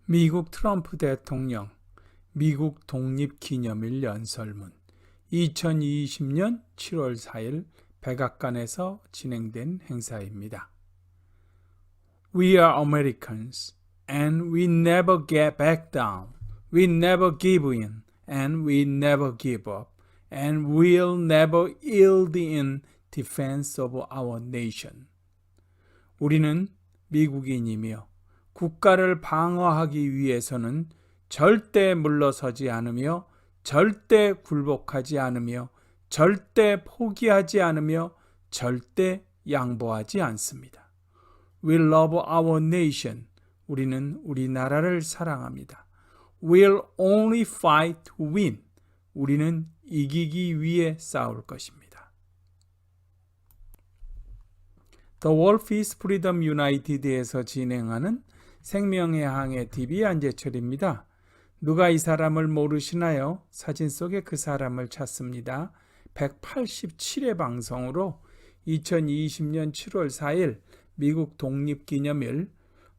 미국 트럼프 대통령 미국 독립기념일 연설문 2020년 7월 4일 백악관에서 진행된 행사입니다. We are Americans and we never get back down. We never give in and we never give up and we'll never yield in defense of our nation. 우리는 미국인이며 국가를 방어하기 위해서는 절대 물러서지 않으며 절대 굴복하지 않으며 절대 포기하지 않으며 절대 양보하지 않습니다. We love our nation. 우리는 우리나라를 사랑합니다. We'll only fight to win. 우리는 이기기 위해 싸울 것입니다. The World Peace Freedom United에서 진행하는 생명의항해 TV 안재철입니다. 누가 이 사람을 모르시나요? 사진 속에 그 사람을 찾습니다. 187회 방송으로 2020년 7월 4일 미국 독립기념일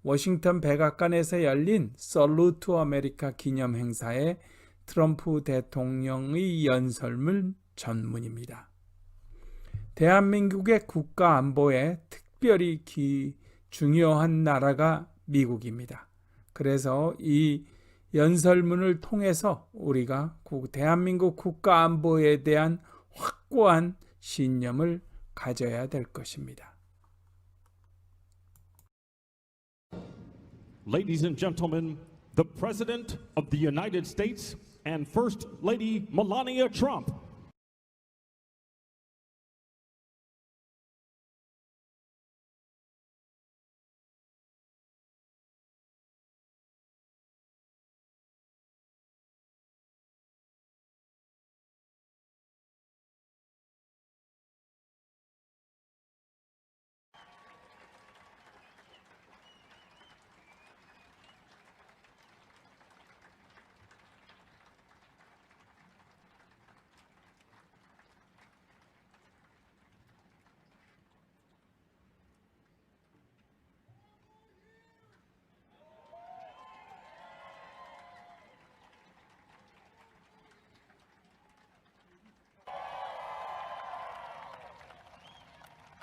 워싱턴 백악관에서 열린 Salute to America 기념 행사에 트럼프 대통령의 연설문 전문입니다. 대한민국의 국가안보에 특별히 중요한 나라가 미국입니다. 그래서 이 연설문을 통해서 우리가 대한민국 국가안보에 대한 확고한 신념을 가져야 될 것입니다. Ladies and gentlemen, the President of the United States and First Lady Melania Trump.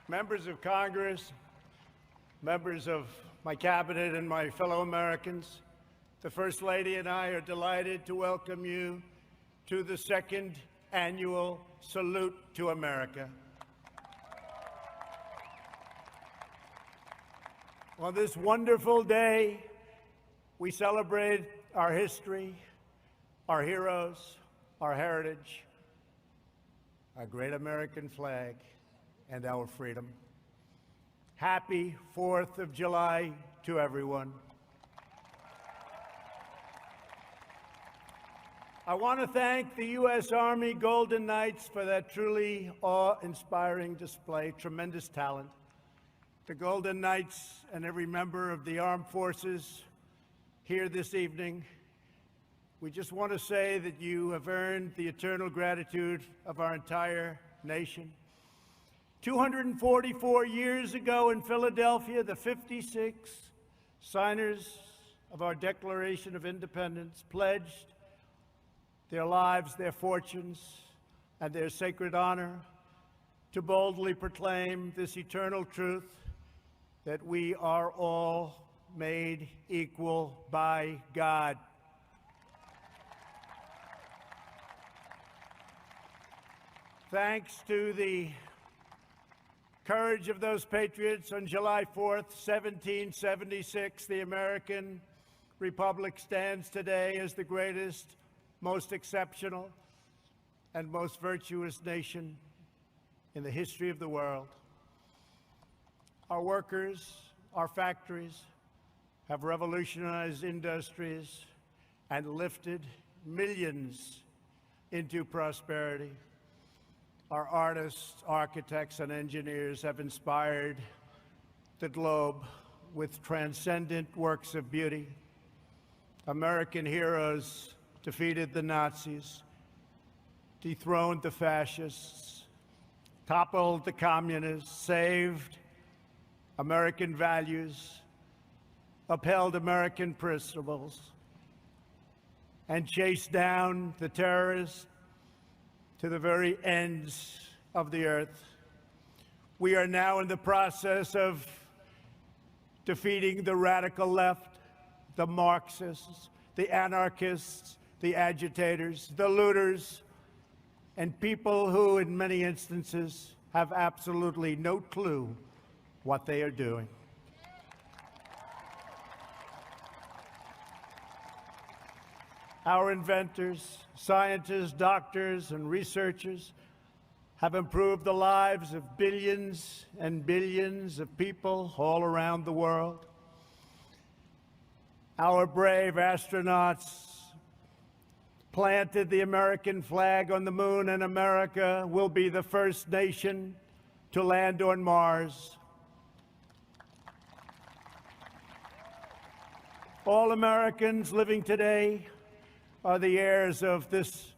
Members of Congress, members of my cabinet and my fellow Americans, the First Lady and I are delighted to welcome you to the second annual Salute to America. On this wonderful day, we celebrate our history, our heroes, our heritage, our great American flag, and our freedom. Happy 4th of July to everyone. I want to thank the U.S. Army Golden Knights for that truly awe-inspiring display, tremendous talent. The Golden Knights and every member of the armed forces here this evening, we just want to say that you have earned the eternal gratitude of our entire nation. 244 years ago in Philadelphia, the 56 signers of our Declaration of Independence pledged their lives, their fortunes, and their sacred honor to boldly proclaim this eternal truth that we are all made equal by God. Thanks to the courage of those patriots, on July 4th, 1776, the American Republic stands today as the greatest, most exceptional, and most virtuous nation in the history of the world. Our workers, our factories, have revolutionized industries and lifted millions into prosperity. Our artists, architects, and engineers have inspired the globe with transcendent works of beauty. American heroes defeated the Nazis, dethroned the fascists, toppled the communists, saved American values, upheld American principles and chased down the terrorists to the very ends of the earth. We are now in the process of defeating the radical left, the Marxists, the anarchists, the agitators, the looters, and people who, in many instances, have absolutely no clue what they are doing. Our inventors, scientists, doctors, and researchers have improved the lives of billions and billions of people all around the world. Our brave astronauts planted the American flag on the moon, and America will be the first nation to land on Mars. All Americans living today are the heirs of this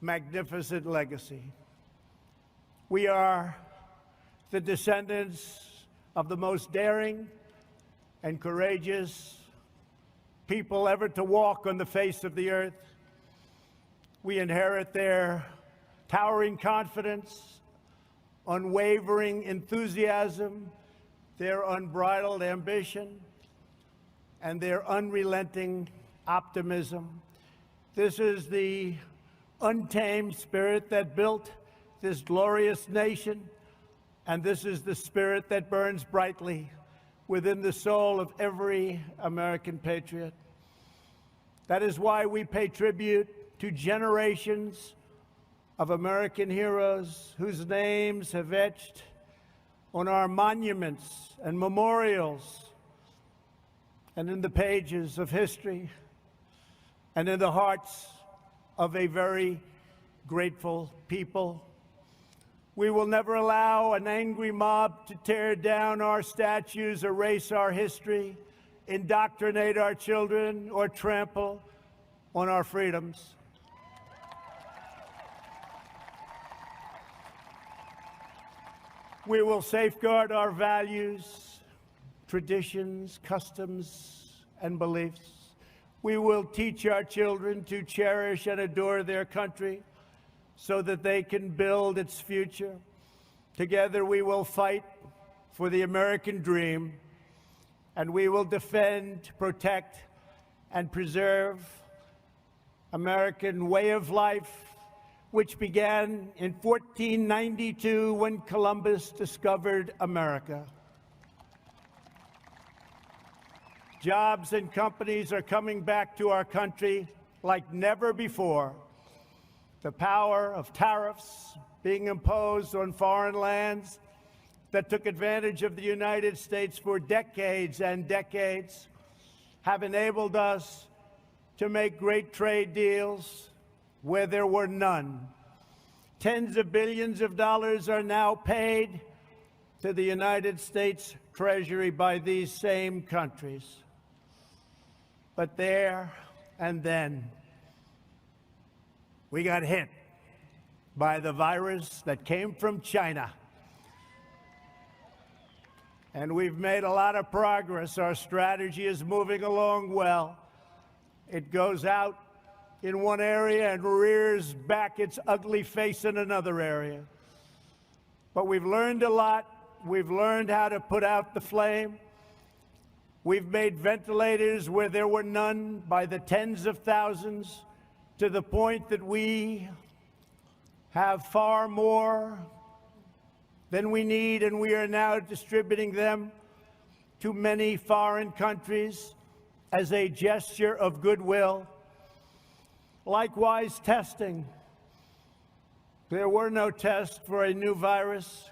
magnificent legacy. We are the descendants of the most daring and courageous people ever to walk on the face of the earth. We inherit their towering confidence, unwavering enthusiasm, their unbridled ambition, and their unrelenting optimism. This is the untamed spirit that built this glorious nation, and this is the spirit that burns brightly within the soul of every American patriot. That is why we pay tribute to generations of American heroes whose names have etched on our monuments and memorials and in the pages of history and in the hearts of a very grateful people. We will never allow an angry mob to tear down our statues, erase our history, indoctrinate our children, or trample on our freedoms. We will safeguard our values, traditions, customs, and beliefs. We will teach our children to cherish and adore their country so that they can build its future. Together we will fight for the American dream, and we will defend, protect, and preserve American way of life, which began in 1492 when Columbus discovered America. Jobs and companies are coming back to our country like never before. The power of tariffs being imposed on foreign lands that took advantage of the United States for decades and decades have enabled us to make great trade deals where there were none. Tens of billions of dollars are now paid to the United States Treasury by these same countries. But there and then, we got hit by the virus that came from China. And we've made a lot of progress. Our strategy is moving along well. It goes out in one area and rears back its ugly face in another area. But we've learned a lot. We've learned how to put out the flame. We've made ventilators where there were none by the tens of thousands, to the point that we have far more than we need, and we are now distributing them to many foreign countries as a gesture of goodwill. Likewise, testing. There were no tests for a new virus,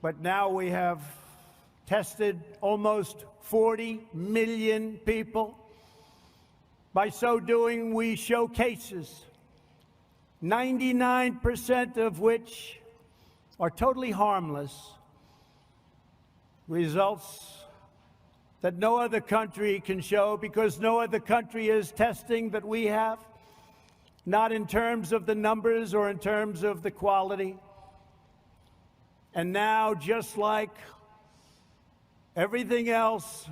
but now we have tested almost 40 million people. By so doing, we show cases, 99% of which are totally harmless, results that no other country can show, because no other country is testing that we have, not in terms of the numbers or in terms of the quality. And now, just like everything else,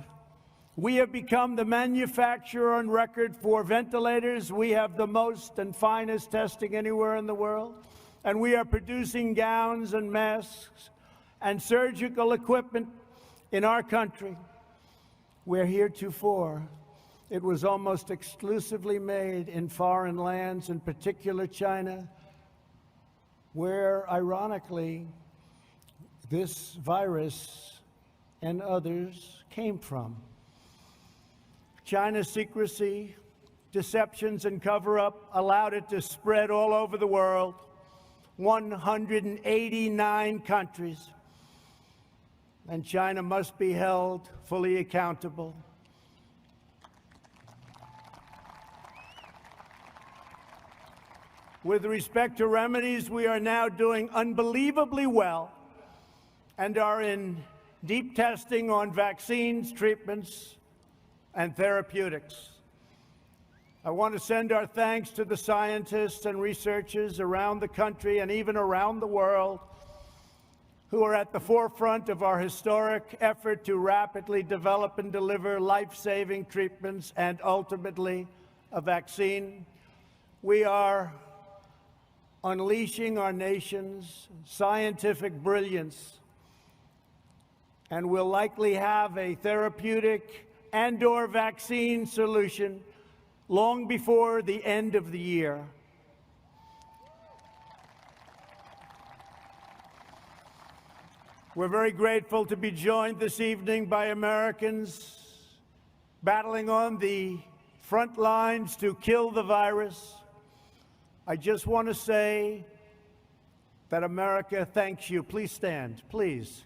We have become the manufacturer on record for ventilators. We have the most and finest testing anywhere in the world. And we are producing gowns and masks and surgical equipment in our country, where heretofore it was almost exclusively made in foreign lands, in particular China, where, ironically, this virus and others came from. China's secrecy, deceptions, and cover-up allowed it to spread all over the world, 189 countries. And China must be held fully accountable. With respect to remedies, we are now doing unbelievably well and are in deep testing on vaccines, treatments, and therapeutics. I want to send our thanks to the scientists and researchers around the country and even around the world who are at the forefront of our historic effort to rapidly develop and deliver life-saving treatments and ultimately a vaccine. We are unleashing our nation's scientific brilliance and will likely have a therapeutic and/or vaccine solution long before the end of the year. We're very grateful to be joined this evening by Americans battling on the front lines to kill the virus. I just want to say that America thanks you. Please stand, please.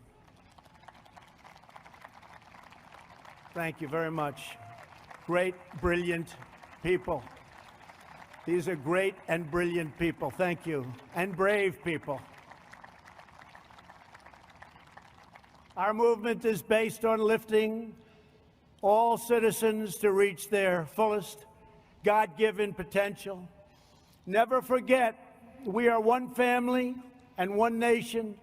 Thank you very much. Great, brilliant people. These are great and brilliant people. Thank you. And brave people. Our movement is based on lifting all citizens to reach their fullest God-given potential. Never forget, we are one family and one nation.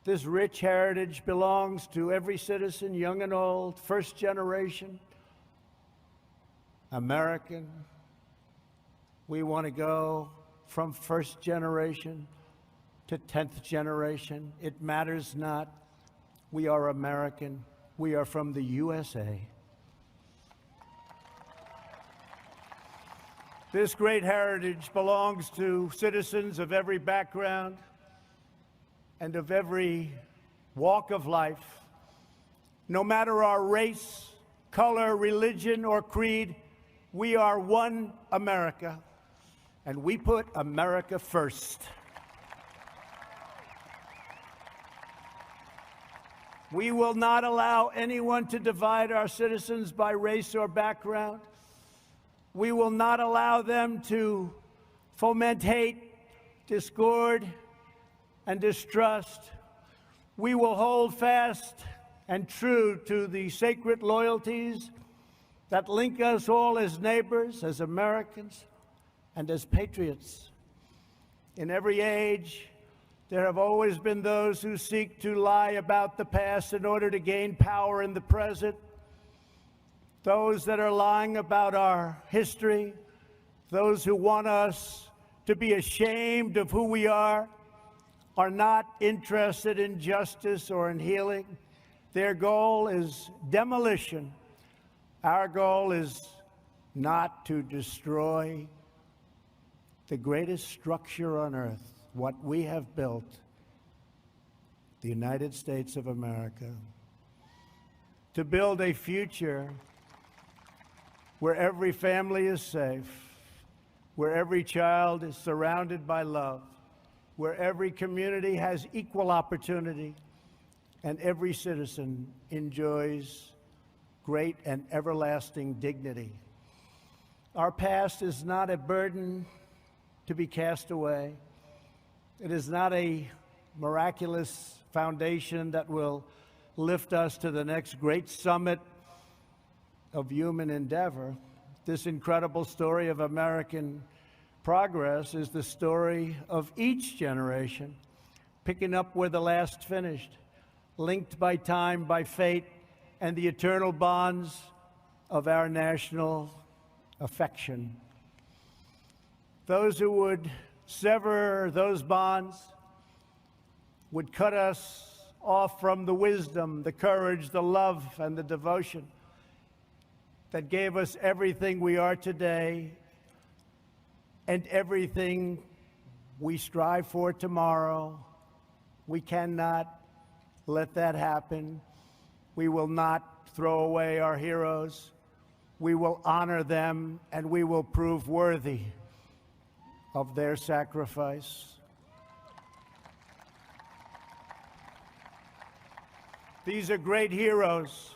This rich heritage belongs to every citizen, young and old, first generation American. We want to go from first generation to 10th generation. It matters not. We are American. We are from the USA. This great heritage belongs to citizens of every background and of every walk of life. No matter our race, color, religion, or creed, we are one America, and we put America first. We will not allow anyone to divide our citizens by race or background. We will not allow them to foment hate, discord, and distrust. We will hold fast and true to the sacred loyalties that link us all as neighbors, as Americans, and as patriots. In every age, there have always been those who seek to lie about the past in order to gain power in the present. Those that are lying about our history, those who want us to be ashamed of who we are not interested in justice or in healing. Their goal is demolition. Our goal is not to destroy the greatest structure on earth, what we have built, the United States of America, to build a future where every family is safe, where every child is surrounded by love, where every community has equal opportunity, and every citizen enjoys great and everlasting dignity. Our past is not a burden to be cast away. It is not a miraculous foundation that will lift us to the next great summit of human endeavor. This incredible story of American progress is the story of each generation, picking up where the last finished, linked by time, by fate, and the eternal bonds of our national affection. Those who would sever those bonds would cut us off from the wisdom, the courage, the love, and the devotion that gave us everything we are today and everything we strive for tomorrow. We cannot let that happen. We will not throw away our heroes. We will honor them, and we will prove worthy of their sacrifice. These are great heroes.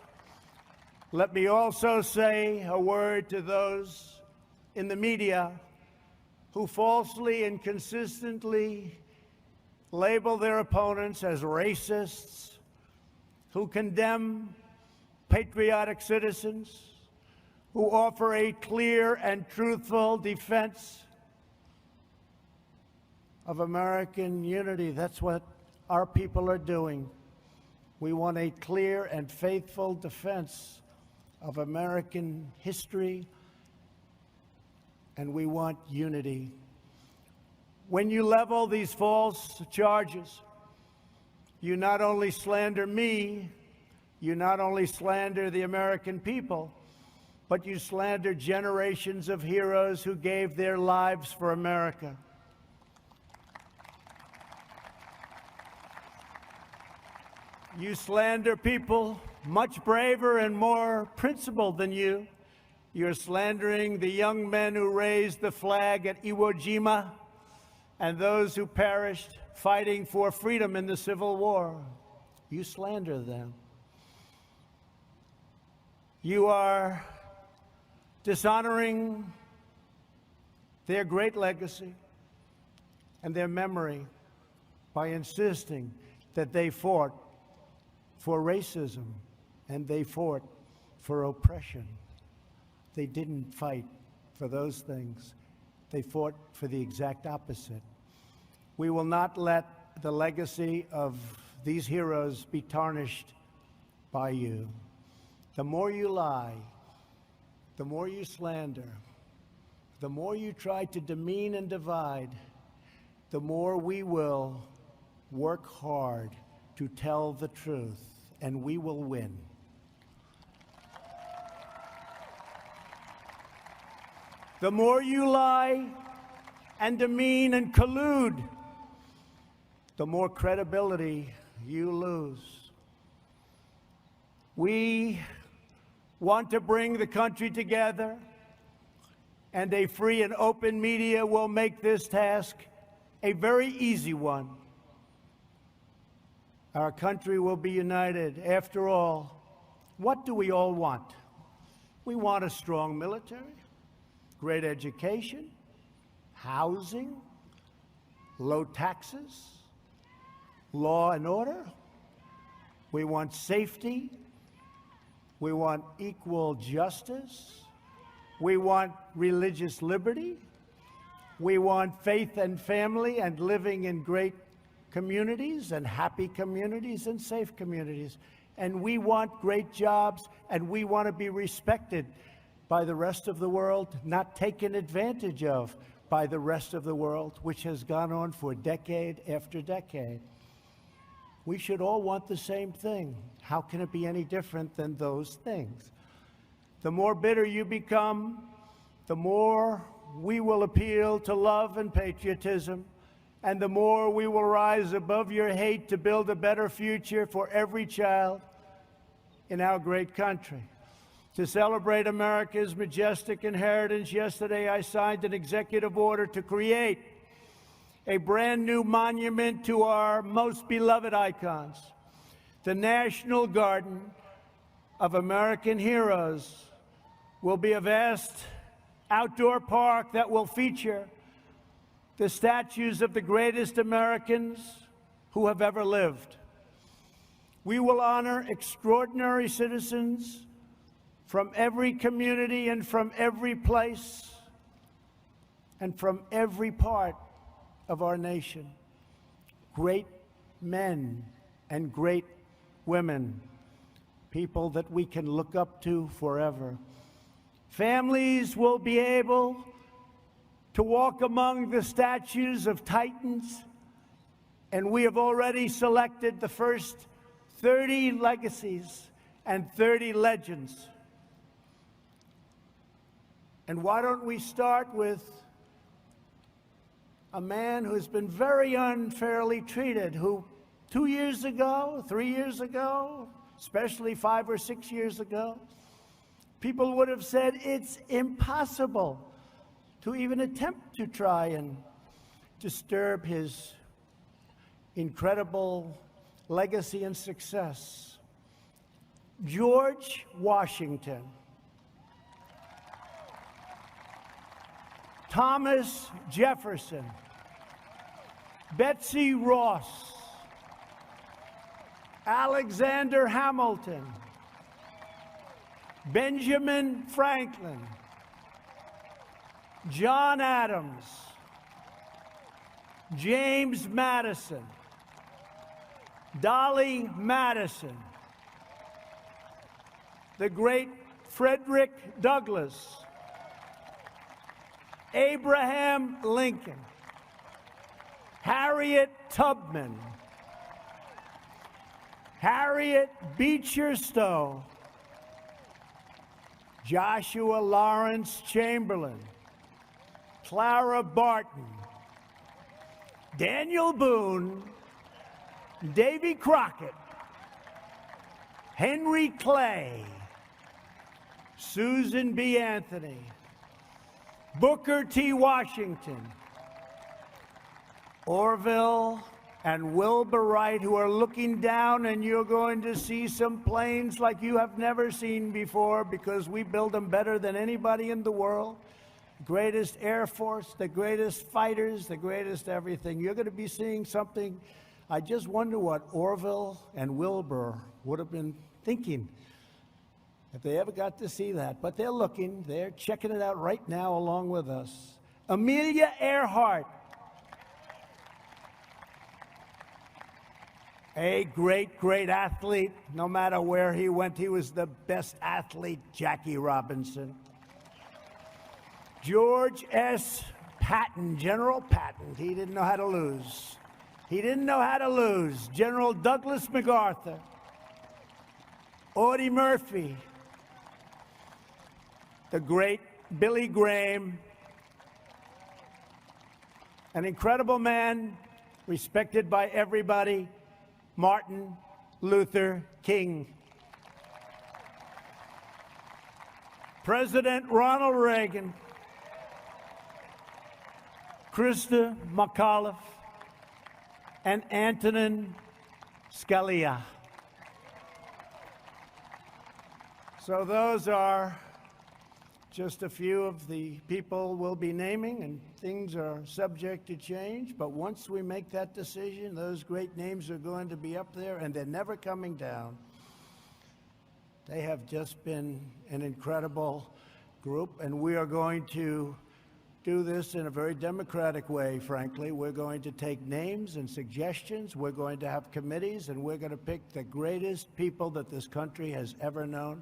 Let me also say a word to those in the media who falsely and consistently label their opponents as racists, who condemn patriotic citizens, who offer a clear and truthful defense of American unity. That's what our people are doing. We want a clear and faithful defense of American history, and we want unity. When you level these false charges, you not only slander me, you not only slander the American people, but you slander generations of heroes who gave their lives for America. You slander people much braver and more principled than you. You're slandering the young men who raised the flag at Iwo Jima and those who perished fighting for freedom in the Civil War. You slander them. You are dishonoring their great legacy and their memory by insisting that they fought for racism and they fought for oppression. They didn't fight for those things. They fought for the exact opposite. We will not let the legacy of these heroes be tarnished by you. The more you lie, the more you slander, the more you try to demean and divide, the more we will work hard to tell the truth, and we will win. The more you lie and demean and collude, the more credibility you lose. We want to bring the country together, and a free and open media will make this task a very easy one. Our country will be united. After all, what do we all want? We want a strong military, great education, housing, low taxes, law and order. We want safety. We want equal justice. We want religious liberty. We want faith and family and living in great communities and happy communities and safe communities. And we want great jobs, and we want to be respected by the rest of the world, not taken advantage of by the rest of the world, which has gone on for decade after decade. We should all want the same thing. How can it be any different than those things? The more bitter you become, the more we will appeal to love and patriotism, and the more we will rise above your hate to build a better future for every child in our great country. To celebrate America's majestic inheritance, yesterday I signed an executive order to create a brand new monument to our most beloved icons, the National Garden of American Heroes will be a vast outdoor park that will feature the statues of the greatest Americans who have ever lived. We will honor extraordinary citizens from every community and from every place and from every part of our nation. Great men and great women people that we can look up to forever. Families will be able to walk among the statues of titans, and we have already selected the first 30 legacies and 30 legends. And why don't we start with a man who's been very unfairly treated, who 2 years ago, 3 years ago, especially 5 or 6 years ago, people would have said it's impossible to even attempt to try and disturb his incredible legacy and success. George Washington, Thomas Jefferson, Betsy Ross, Alexander Hamilton, Benjamin Franklin, John Adams, James Madison, Dolly Madison, the great Frederick Douglass, Abraham Lincoln, Harriet Tubman, Harriet Beecher Stowe, Joshua Lawrence Chamberlain, Clara Barton, Daniel Boone, Davy Crockett, Henry Clay, Susan B. Anthony, Booker T. Washington, Orville and Wilbur Wright, who are looking down, and you're going to see some planes like you have never seen before, because we build them better than anybody in the world. The greatest Air Force, the greatest fighters, the greatest everything. You're going to be seeing something. I just wonder what Orville and Wilbur would have been thinking if they ever got to see that. But they're looking, they're checking it out right now along with us. Amelia Earhart, a great, great athlete. No matter where he went, he was the best athlete. Jackie Robinson. George S. Patton, General Patton. He didn't know how to lose. He didn't know how to lose. General Douglas MacArthur. Audie Murphy. The great Billy Graham. An incredible man, respected by everybody. Martin Luther King. President Ronald Reagan. Krista McAuliffe. And Antonin Scalia. So those are just a few of the people we'll be naming, and things are subject to change. But once we make that decision, those great names are going to be up there, and they're never coming down. They have just been an incredible group, and we are going to do this in a very democratic way, frankly. We're going to take names and suggestions. We're going to have committees, and we're going to pick the greatest people that this country has ever known,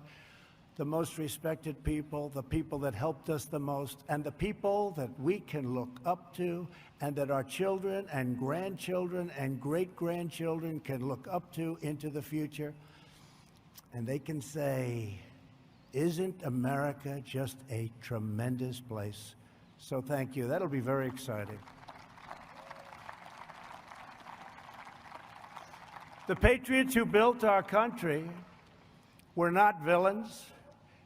the most respected people, the people that helped us the most, and the people that we can look up to, and that our children and grandchildren and great-grandchildren can look up to into the future. And they can say, isn't America just a tremendous place? So thank you. That'll be very exciting. The patriots who built our country were not villains.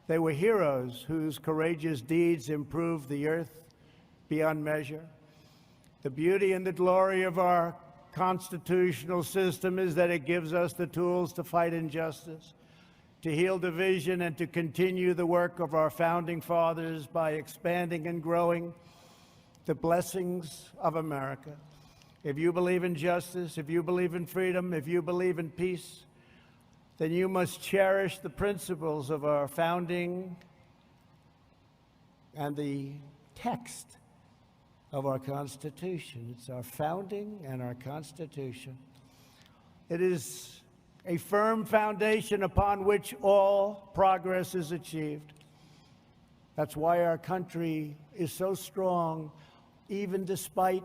They were heroes whose courageous deeds improved the earth beyond measure. The beauty and the glory of our constitutional system is that it gives us the tools to fight injustice, to heal division, and to continue the work of our founding fathers by expanding and growing the blessings of America. If you believe in justice, if you believe in freedom, if you believe in peace, then you must cherish the principles of our founding and the text of our Constitution. It's our founding and our Constitution. It is a firm foundation upon which all progress is achieved. That's why our country is so strong, even despite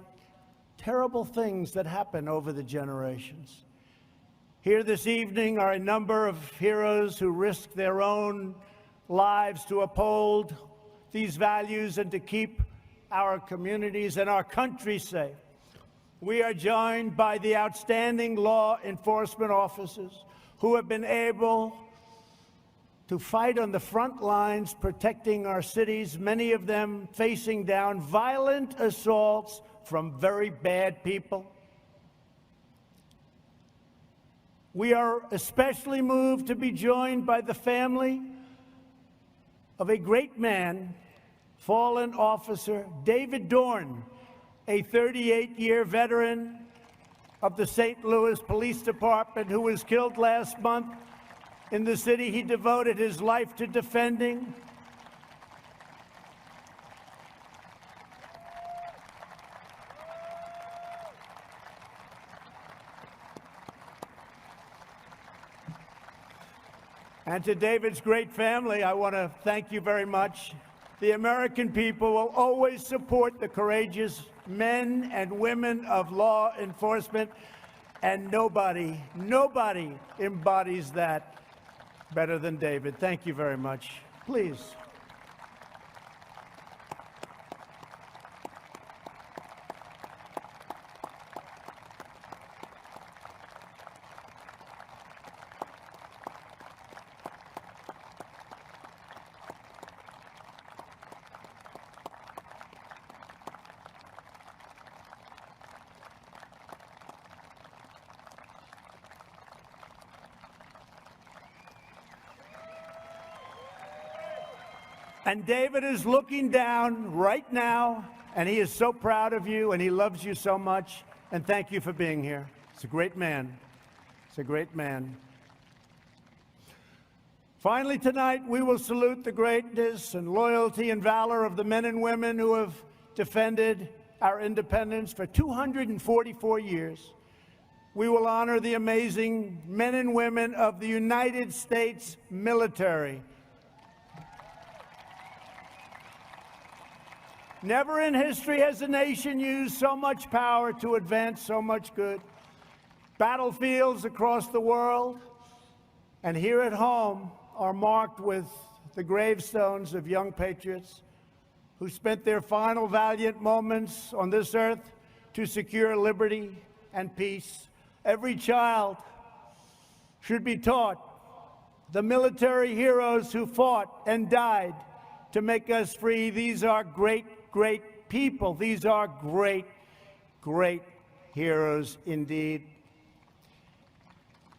terrible things that happen over the generations. Here this evening are a number of heroes who risked their own lives to uphold these values and to keep our communities and our country safe. We are joined by the outstanding law enforcement officers who have been able to fight on the front lines protecting our cities, many of them facing down violent assaults from very bad people. We are especially moved to be joined by the family of a great man, fallen officer David Dorn, a 38-year veteran of the St. Louis Police Department who was killed last month in the city he devoted his life to defending. And to David's great family, I want to thank you very much. The American people will always support the courageous men and women of law enforcement, and nobody embodies that better than David. Thank you very much. Please. And David is looking down right now, and he is so proud of you, and he loves you so much. And thank you for being here. It's a great man. It's a great man. Finally, tonight, we will salute the greatness and loyalty and valor of the men and women who have defended our independence for 244 years. We will honor the amazing men and women of the United States military. Never in history has a nation used so much power to advance so much good. Battlefields across the world and here at home are marked with the gravestones of young patriots who spent their final valiant moments on this earth to secure liberty and peace. Every child should be taught the military heroes who fought and died to make us free. These are great people. These are great heroes indeed.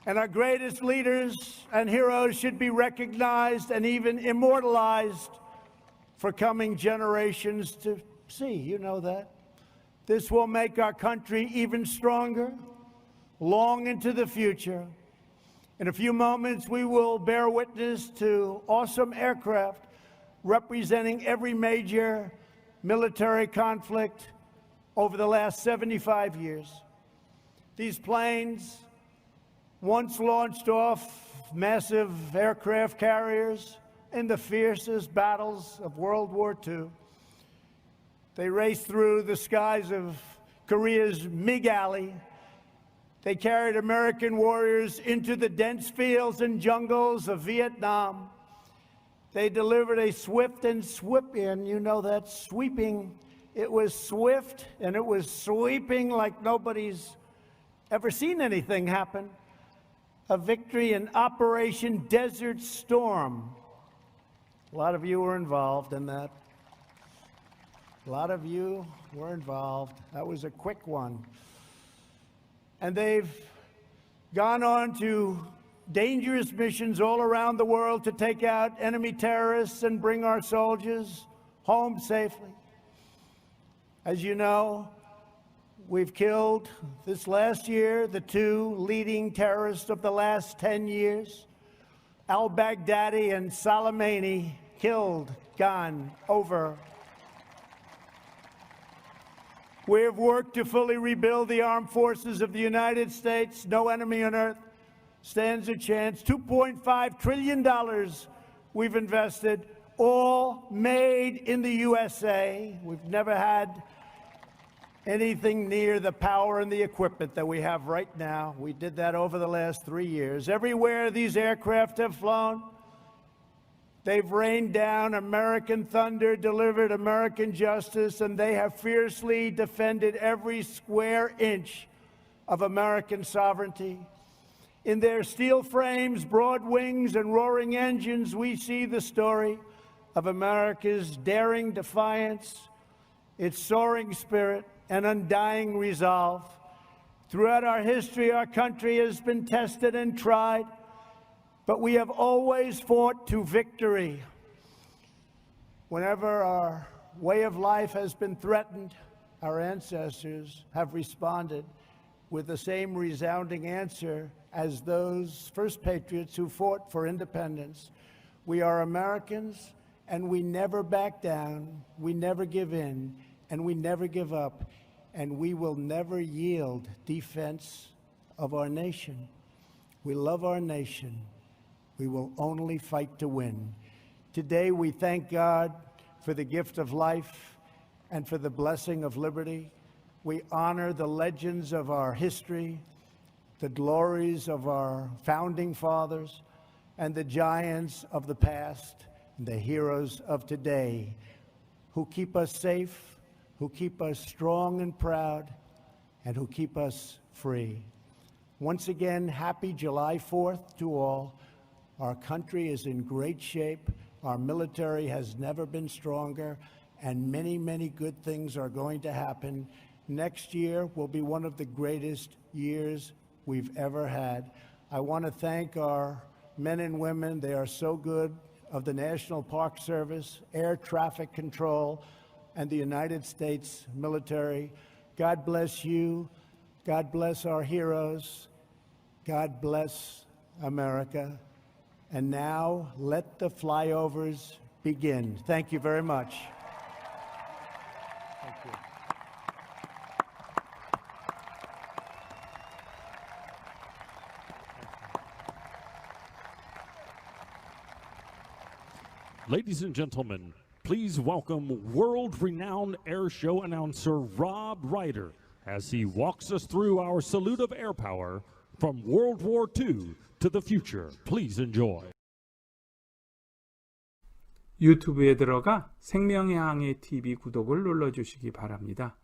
And our greatest leaders and heroes should be recognized and even immortalized for coming generations to see. You know that. This will make our country even stronger, long into the future. In a few moments, we will bear witness to awesome aircraft representing every major military conflict over the last 75 years. These planes once launched off massive aircraft carriers in the fiercest battles of World War II. They raced through the skies of Korea's MiG Alley. They carried American warriors into the dense fields and jungles of Vietnam. They delivered a swift and sweeping, you know that, sweeping. It was swift and it was sweeping like nobody's ever seen anything happen. A victory in Operation Desert Storm. A lot of you were involved in that. A lot of you were involved. That was a quick one. And they've gone on to dangerous missions all around the world to take out enemy terrorists and bring our soldiers home safely. As you know, we've killed this last year the two leading terrorists of the last 10 years, al-Baghdadi and Soleimani, killed, gone, over. We have worked to fully rebuild the armed forces of the United States. No enemy on earth stands a chance. $2.5 trillion we've invested, all made in the USA. We've never had anything near the power and the equipment that we have right now. We did that over the last 3 years. Everywhere these aircraft have flown, they've rained down American thunder, delivered American justice, and they have fiercely defended every square inch of American sovereignty. In their steel frames, broad wings, and roaring engines, we see the story of America's daring defiance, its soaring spirit, and undying resolve. Throughout our history, our country has been tested and tried, but we have always fought to victory. Whenever our way of life has been threatened, our ancestors have responded with the same resounding answer as those first patriots who fought for independence. We are Americans, and we never back down, we never give in, and we never give up, and we will never yield defense of our nation. We love our nation. We will only fight to win. Today we thank God for the gift of life and for the blessing of liberty. We honor the legends of our history, the glories of our founding fathers, and the giants of the past, and the heroes of today, who keep us safe, who keep us strong and proud, and who keep us free. Once again, happy July 4th to all. Our country is in great shape. Our military has never been stronger, and many, many good things are going to happen. Next year will be one of the greatest years we've ever had. I want to thank our men and women. They are so good, of the National Park Service, Air Traffic Control, and the United States military. God bless you. God bless our heroes. God bless America. And now let the flyovers begin. Thank you very much. Thank you. Ladies and gentlemen, please welcome world-renowned air show announcer Rob Ryder as he walks us through our salute of air power from World War II to the future. Please enjoy. 유튜브에 들어가 생명의 항해 TV 구독을 눌러주시기 바랍니다.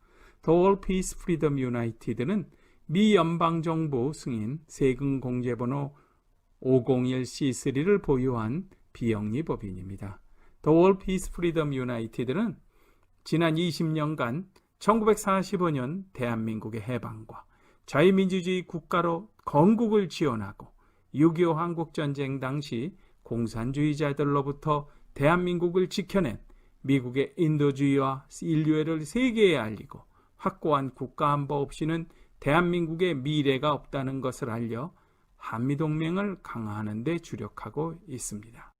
The All Peace Freedom United는 미 연방정부 승인 세금 공제번호 501C3를 보유한 비영리법인입니다. The All Peace Freedom United는 지난 20년간 1945년 대한민국의 해방과 자유민주주의 국가로 건국을 지원하고 6.25 한국전쟁 당시 공산주의자들로부터 대한민국을 지켜낸 미국의 인도주의와 인류애를 세계에 알리고 확고한 국가안보 없이는 대한민국의 미래가 없다는 것을 알려 한미동맹을 강화하는 데 주력하고 있습니다.